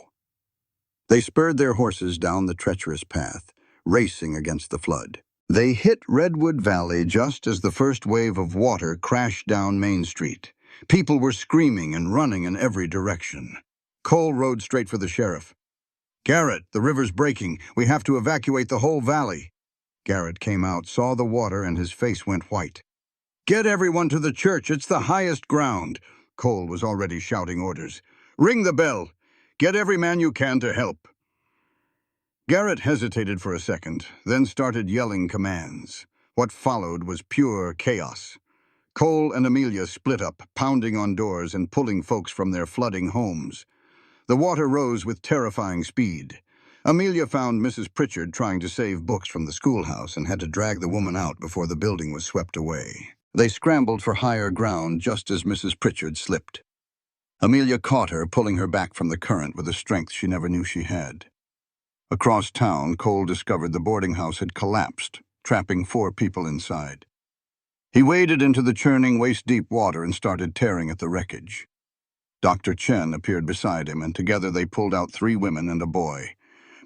They spurred their horses down the treacherous path, racing against the flood. They hit Redwood Valley just as the first wave of water crashed down Main Street. People were screaming and running in every direction. Cole rode straight for the sheriff. "Garrett, the river's breaking. We have to evacuate the whole valley." Garrett came out, saw the water, and his face went white. "Get everyone to the church. It's the highest ground." Cole was already shouting orders. "Ring the bell. Get every man you can to help." Garrett hesitated for a second, then started yelling commands. What followed was pure chaos. Cole and Amelia split up, pounding on doors and pulling folks from their flooding homes. The water rose with terrifying speed. Amelia found Mrs. Pritchard trying to save books from the schoolhouse and had to drag the woman out before the building was swept away. They scrambled for higher ground just as Mrs. Pritchard slipped. Amelia caught her, pulling her back from the current with a strength she never knew she had. Across town, Cole discovered the boarding house had collapsed, trapping 4 people inside. He waded into the churning, waist-deep water and started tearing at the wreckage. Dr. Chen appeared beside him, and together they pulled out 3 women and a boy.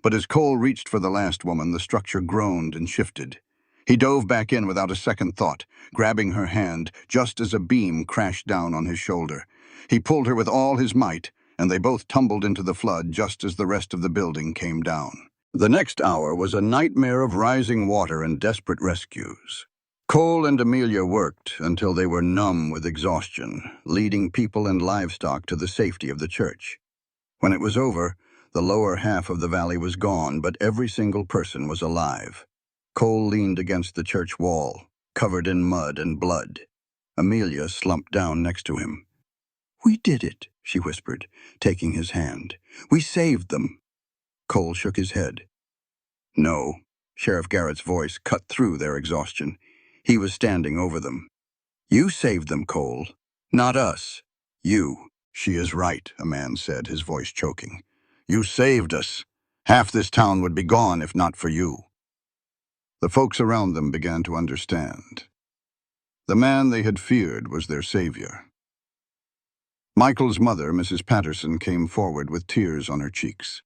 But as Cole reached for the last woman, the structure groaned and shifted. He dove back in without a second thought, grabbing her hand just as a beam crashed down on his shoulder. He pulled her with all his might, and they both tumbled into the flood just as the rest of the building came down. The next hour was a nightmare of rising water and desperate rescues. Cole and Amelia worked until they were numb with exhaustion, leading people and livestock to the safety of the church. When it was over, the lower half of the valley was gone, but every single person was alive. Cole leaned against the church wall, covered in mud and blood. Amelia slumped down next to him. "We did it," she whispered, taking his hand. "We saved them." Cole shook his head. "No." Sheriff Garrett's voice cut through their exhaustion. He was standing over them. "You saved them, Cole. Not us. You." "She is right," a man said, his voice choking. "You saved us. Half this town would be gone if not for you." The folks around them began to understand. The man they had feared was their savior. Michael's mother, Mrs. Patterson, came forward with tears on her cheeks.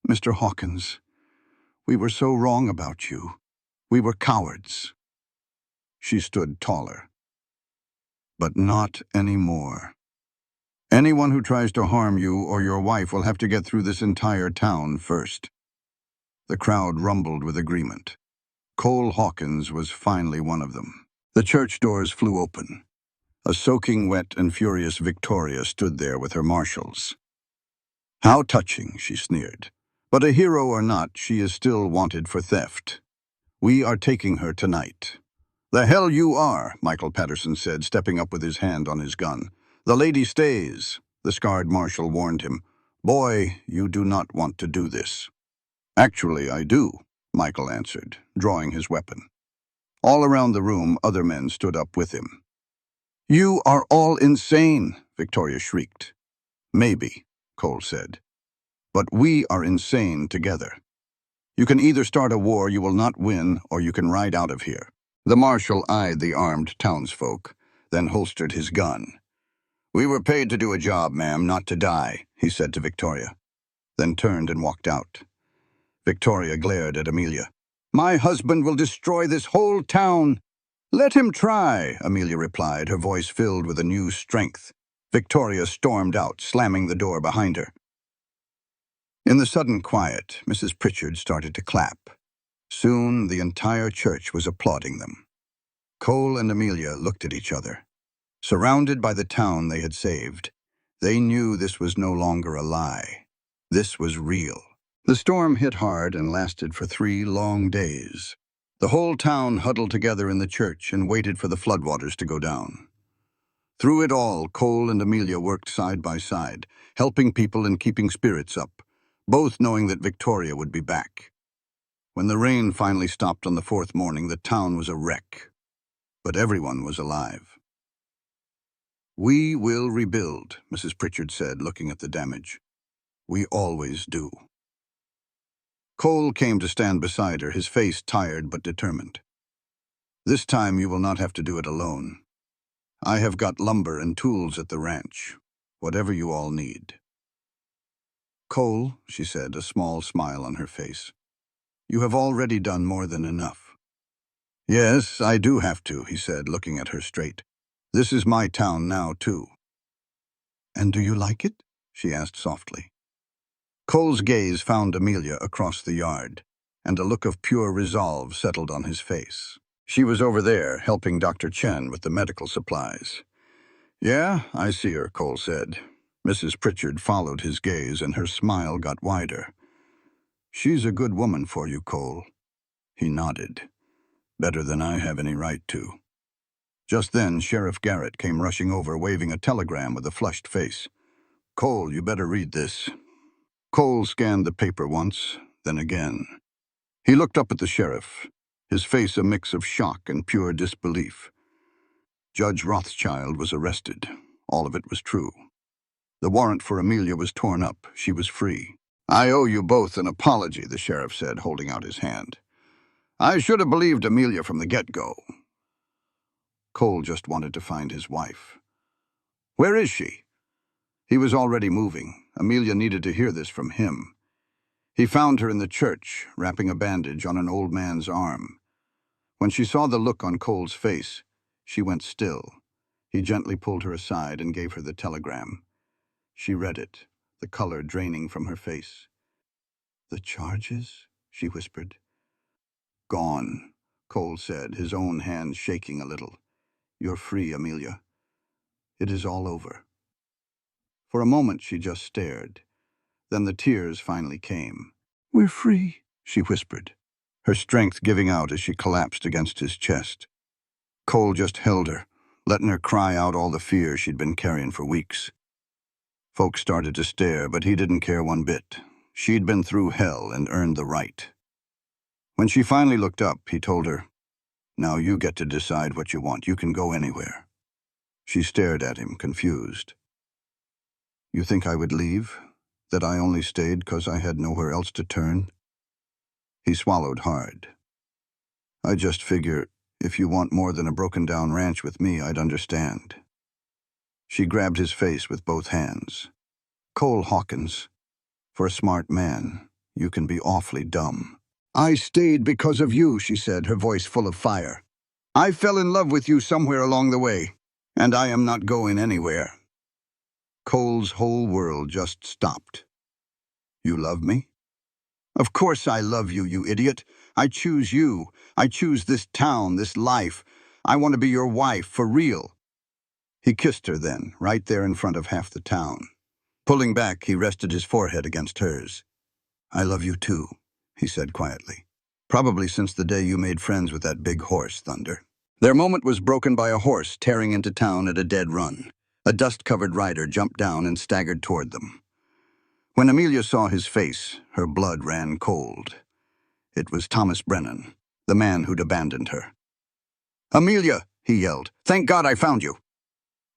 "Mr. Hawkins, we were so wrong about you. We were cowards." She stood taller. "But not anymore. Anyone who tries to harm you or your wife will have to get through this entire town first." The crowd rumbled with agreement. Cole Hawkins was finally one of them. The church doors flew open. A soaking wet and furious Victoria stood there with her marshals. "How touching," she sneered. "But a hero or not, she is still wanted for theft. We are taking her tonight." "The hell you are," Michael Patterson said, stepping up with his hand on his gun. "The lady stays," the scarred marshal warned him. "Boy, you do not want to do this." "Actually, I do," Michael answered, drawing his weapon. All around the room, other men stood up with him. "You are all insane," Victoria shrieked. "Maybe," Cole said. "But we are insane together. You can either start a war you will not win, or you can ride out of here." The marshal eyed the armed townsfolk, then holstered his gun. "We were paid to do a job, ma'am, not to die," he said to Victoria, then turned and walked out. Victoria glared at Amelia. "My husband will destroy this whole town." "Let him try," Amelia replied, her voice filled with a new strength. Victoria stormed out, slamming the door behind her. In the sudden quiet, Mrs. Pritchard started to clap. Soon, the entire church was applauding them. Cole and Amelia looked at each other. Surrounded by the town they had saved, they knew this was no longer a lie. This was real. The storm hit hard and lasted for 3 long days. The whole town huddled together in the church and waited for the floodwaters to go down. Through it all, Cole and Amelia worked side by side, helping people and keeping spirits up, both knowing that Victoria would be back. When the rain finally stopped on the 4th morning, the town was a wreck, but everyone was alive. "We will rebuild," Mrs. Pritchard said, looking at the damage. "We always do." Cole came to stand beside her, his face tired but determined. "This time you will not have to do it alone. I have got lumber and tools at the ranch, whatever you all need." Cole, she said, a small smile on her face, you have already done more than enough. Yes, I do have to, he said, looking at her straight. This is my town now, too. And do you like it? She asked softly. Cole's gaze found Amelia across the yard, and a look of pure resolve settled on his face. She was over there, helping Dr. Chen with the medical supplies. Yeah, I see her, Cole said. Mrs. Pritchard followed his gaze, and her smile got wider. She's a good woman for you, Cole. He nodded. Better than I have any right to. Just then, Sheriff Garrett came rushing over, waving a telegram with a flushed face. Cole, you better read this. Cole scanned the paper once, then again. He looked up at the sheriff, his face a mix of shock and pure disbelief. Judge Rothschild was arrested. All of it was true. The warrant for Amelia was torn up. She was free. I owe you both an apology, the sheriff said, holding out his hand. I should have believed Amelia from the get-go. Cole just wanted to find his wife. Where is she? He was already moving. Amelia needed to hear this from him. He found her in the church, wrapping a bandage on an old man's arm. When she saw the look on Cole's face, she went still. He gently pulled her aside and gave her the telegram. She read it, the color draining from her face. The charges? She whispered. Gone, Cole said, his own hand shaking a little. You're free, Amelia. It is all over. For a moment she just stared. Then the tears finally came. We're free, she whispered, her strength giving out as she collapsed against his chest. Cole just held her, letting her cry out all the fear she'd been carrying for weeks. Folks started to stare, but he didn't care one bit. She'd been through hell and earned the right. When she finally looked up, he told her, Now you get to decide what you want. You can go anywhere. She stared at him, confused. You think I would leave? That I only stayed because I had nowhere else to turn? He swallowed hard. I just figure, if you want more than a broken-down ranch with me, I'd understand. She grabbed his face with both hands. Cole Hawkins, for a smart man, you can be awfully dumb. I stayed because of you, she said, her voice full of fire. I fell in love with you somewhere along the way, and I am not going anywhere. Cole's whole world just stopped. You love me? Of course I love you, you idiot. I choose you. I choose this town, this life. I want to be your wife, for real. He kissed her then, right there in front of half the town. Pulling back, he rested his forehead against hers. I love you too, he said quietly. Probably since the day you made friends with that big horse, Thunder. Their moment was broken by a horse tearing into town at a dead run. A dust-covered rider jumped down and staggered toward them. When Amelia saw his face, her blood ran cold. It was Thomas Brennan, the man who'd abandoned her. Amelia, he yelled. Thank God I found you.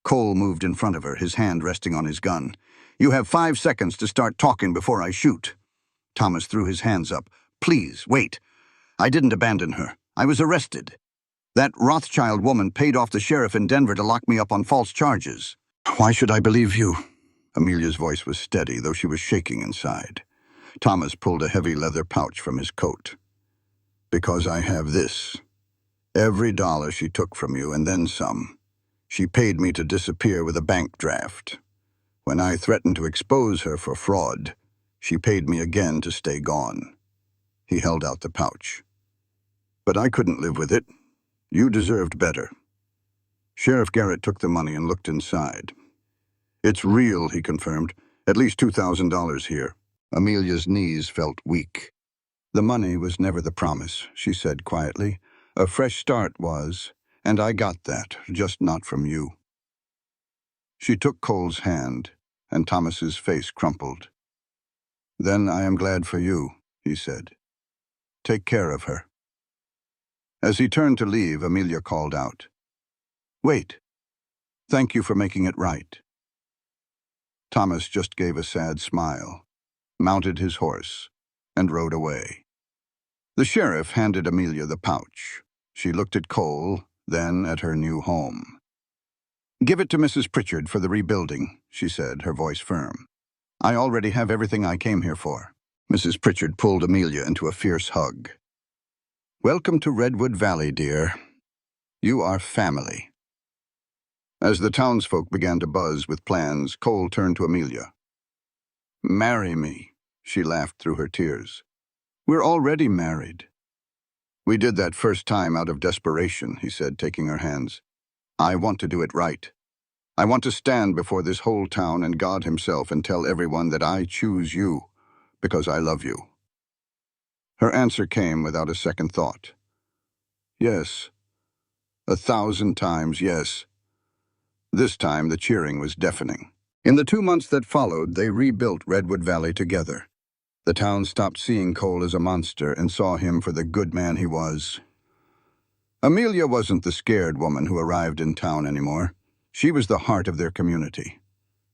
Cole moved in front of her, his hand resting on his gun. You have 5 seconds to start talking before I shoot. Thomas threw his hands up. Please, wait. I didn't abandon her. I was arrested. That Rothschild woman paid off the sheriff in Denver to lock me up on false charges. Why should I believe you? Amelia's voice was steady, though she was shaking inside. Thomas pulled a heavy leather pouch from his coat. Because I have this. Every dollar she took from you, and then some. She paid me to disappear with a bank draft. When I threatened to expose her for fraud, she paid me again to stay gone. He held out the pouch. But I couldn't live with it. You deserved better. Sheriff Garrett took the money and looked inside. It's real, he confirmed. At least $2,000 here. Amelia's knees felt weak. The money was never the promise, she said quietly. A fresh start was, and I got that, just not from you. She took Cole's hand, and Thomas's face crumpled. Then I am glad for you, he said. Take care of her. As he turned to leave, Amelia called out, Wait. Thank you for making it right. Thomas just gave a sad smile, mounted his horse, and rode away. The sheriff handed Amelia the pouch. She looked at Cole, then at her new home. Give it to Mrs. Pritchard for the rebuilding, she said, her voice firm. I already have everything I came here for. Mrs. Pritchard pulled Amelia into a fierce hug. Welcome to Redwood Valley, dear. You are family. As the townsfolk began to buzz with plans, Cole turned to Amelia. Marry me, she laughed through her tears. We're already married. We did that first time out of desperation, he said, taking her hands. I want to do it right. I want to stand before this whole town and God himself and tell everyone that I choose you because I love you. Her answer came without a second thought. Yes. 1,000 times yes. This time the cheering was deafening. In the 2 months that followed, they rebuilt Redwood Valley together. The town stopped seeing Cole as a monster and saw him for the good man he was. Amelia wasn't the scared woman who arrived in town anymore. She was the heart of their community.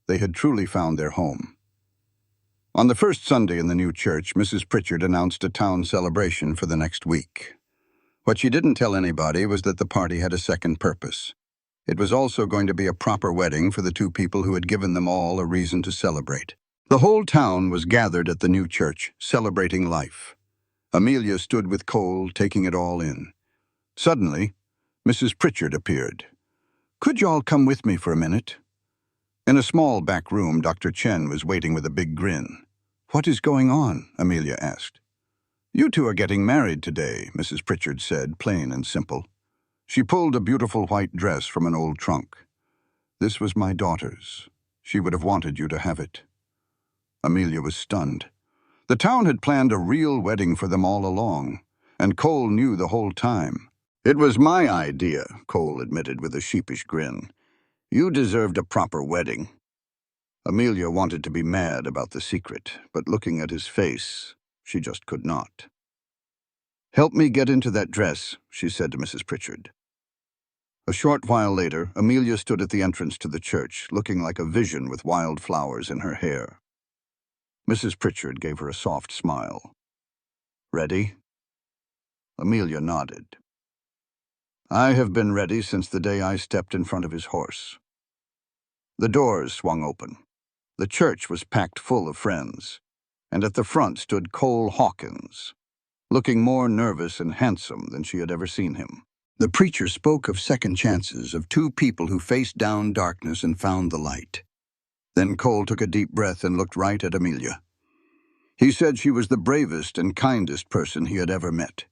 They had truly found their home. On the first Sunday in the new church, Mrs. Pritchard announced a town celebration for the next week. What she didn't tell anybody was that the party had a second purpose. It was also going to be a proper wedding for the two people who had given them all a reason to celebrate. The whole town was gathered at the new church, celebrating life. Amelia stood with Cole, taking it all in. Suddenly, Mrs. Pritchard appeared. Could you all come with me for a minute? In a small back room, Dr. Chen was waiting with a big grin. What is going on? Amelia asked. You two are getting married today, Mrs. Pritchard said, plain and simple. She pulled a beautiful white dress from an old trunk. This was my daughter's. She would have wanted you to have it. Amelia was stunned. The town had planned a real wedding for them all along, and Cole knew the whole time. It was my idea, Cole admitted with a sheepish grin. You deserved a proper wedding. Amelia wanted to be mad about the secret, but looking at his face, she just could not. Help me get into that dress, she said to Mrs. Pritchard. A short while later, Amelia stood at the entrance to the church, looking like a vision with wild flowers in her hair. Mrs. Pritchard gave her a soft smile. Ready? Amelia nodded. I have been ready since the day I stepped in front of his horse. The doors swung open. The church was packed full of friends, and at the front stood Cole Hawkins, looking more nervous and handsome than she had ever seen him. The preacher spoke of second chances, of two people who faced down darkness and found the light. Then Cole took a deep breath and looked right at Amelia. He said she was the bravest and kindest person he had ever met.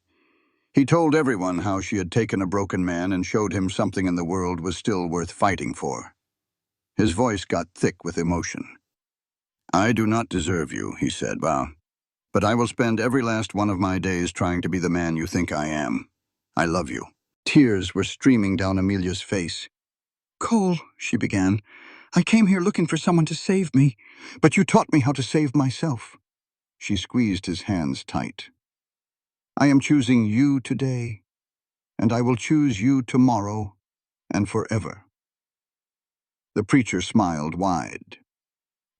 He told everyone how she had taken a broken man and showed him something in the world was still worth fighting for. His voice got thick with emotion. I do not deserve you, he said, but I will spend every last one of my days trying to be the man you think I am. I love you. Tears were streaming down Amelia's face. Cole, she began, I came here looking for someone to save me, but you taught me how to save myself. She squeezed his hands tight. I am choosing you today, and I will choose you tomorrow and forever. The preacher smiled wide.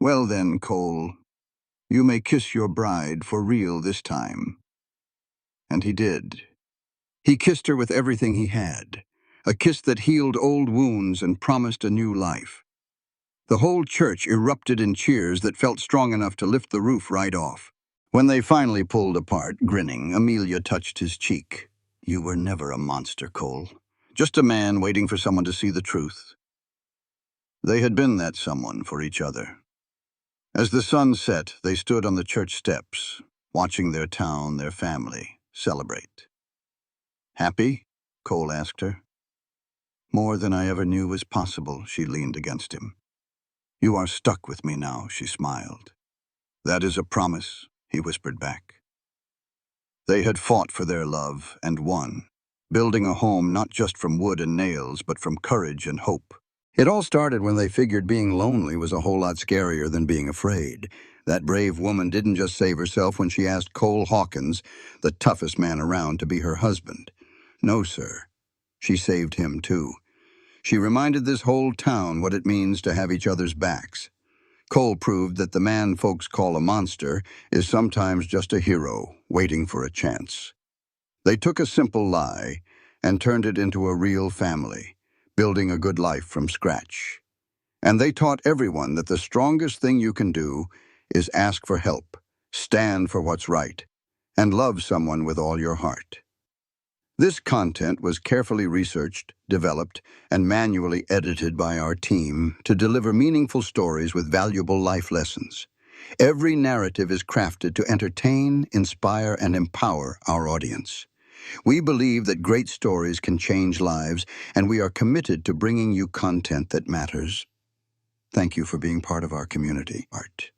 Well then, Cole, you may kiss your bride for real this time. And he did. He kissed her with everything he had, a kiss that healed old wounds and promised a new life. The whole church erupted in cheers that felt strong enough to lift the roof right off. When they finally pulled apart, grinning, Amelia touched his cheek. You were never a monster, Cole. Just a man waiting for someone to see the truth. They had been that someone for each other. As the sun set, they stood on the church steps, watching their town, their family, celebrate. Happy? Cole asked her. More than I ever knew was possible, she leaned against him. You are stuck with me now, she smiled. That is a promise, he whispered back. They had fought for their love and won, building a home not just from wood and nails, but from courage and hope. It all started when they figured being lonely was a whole lot scarier than being afraid. That brave woman didn't just save herself when she asked Cole Hawkins, the toughest man around, to be her husband. No, sir. She saved him, too. She reminded this whole town what it means to have each other's backs. Cole proved that the man folks call a monster is sometimes just a hero waiting for a chance. They took a simple lie and turned it into a real family, building a good life from scratch. And they taught everyone that the strongest thing you can do is ask for help, stand for what's right, and love someone with all your heart. This content was carefully researched, developed, and manually edited by our team to deliver meaningful stories with valuable life lessons. Every narrative is crafted to entertain, inspire, and empower our audience. We believe that great stories can change lives, and we are committed to bringing you content that matters. Thank you for being part of our community, Art.